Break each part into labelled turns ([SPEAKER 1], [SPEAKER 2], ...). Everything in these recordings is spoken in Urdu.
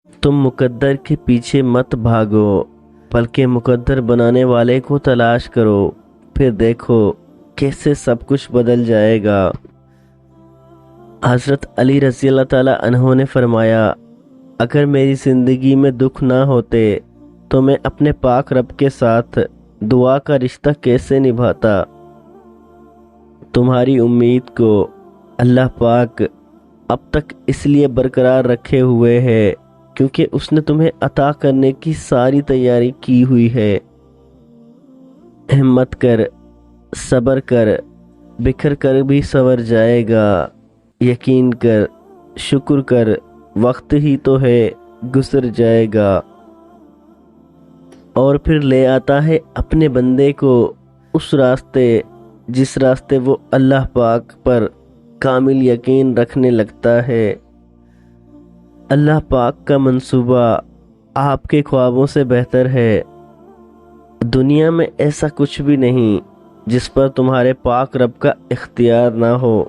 [SPEAKER 1] تم مقدر کے پیچھے مت بھاگو بلکہ مقدر بنانے والے کو تلاش کرو، پھر دیکھو کیسے سب کچھ بدل جائے گا۔ حضرت علی رضی اللہ تعالیٰ عنہ نے فرمایا، اگر میری زندگی میں دکھ نہ ہوتے تو میں اپنے پاک رب کے ساتھ دعا کا رشتہ کیسے نبھاتا۔ تمہاری امید کو اللہ پاک اب تک اس لیے برقرار رکھے ہوئے ہے کیونکہ اس نے تمہیں عطا کرنے کی ساری تیاری کی ہوئی ہے۔ ہمت کر، صبر کر، بکھر کر بھی سنور جائے گا، یقین کر، شکر کر، وقت ہی تو ہے گزر جائے گا۔ اور پھر لے آتا ہے اپنے بندے کو اس راستے جس راستے وہ اللہ پاک پر کامل یقین رکھنے لگتا ہے۔ اللہ پاک کا منصوبہ آپ کے خوابوں سے بہتر ہے۔ دنیا میں ایسا کچھ بھی نہیں جس پر تمہارے پاک رب کا اختیار نہ ہو۔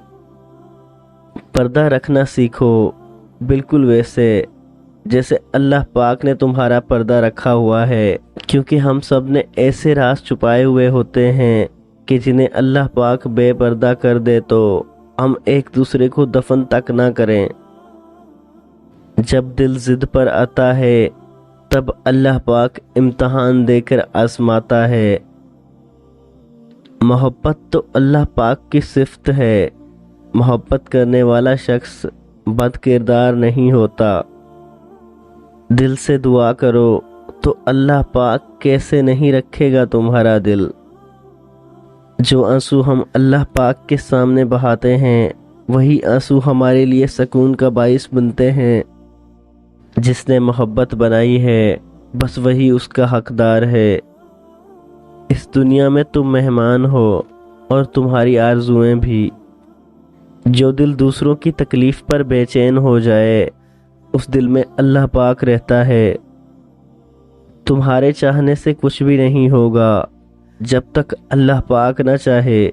[SPEAKER 1] پردہ رکھنا سیکھو، بالکل ویسے جیسے اللہ پاک نے تمہارا پردہ رکھا ہوا ہے، کیونکہ ہم سب نے ایسے راز چھپائے ہوئے ہوتے ہیں کہ جنہیں اللہ پاک بے پردہ کر دے تو ہم ایک دوسرے کو دفن تک نہ کریں۔ جب دل ضد پر آتا ہے تب اللہ پاک امتحان دے کر آزماتا ہے۔ محبت تو اللہ پاک کی صفت ہے، محبت کرنے والا شخص بد کردار نہیں ہوتا۔ دل سے دعا کرو تو اللہ پاک کیسے نہیں رکھے گا تمہارا دل۔ جو آنسو ہم اللہ پاک کے سامنے بہاتے ہیں وہی آنسو ہمارے لیے سکون کا باعث بنتے ہیں۔ جس نے محبت بنائی ہے بس وہی اس کا حقدار ہے۔ اس دنیا میں تم مہمان ہو اور تمہاری آرزویں بھی۔ جو دل دوسروں کی تکلیف پر بے چین ہو جائے اس دل میں اللہ پاک رہتا ہے۔ تمہارے چاہنے سے کچھ بھی نہیں ہوگا جب تک اللہ پاک نہ چاہے۔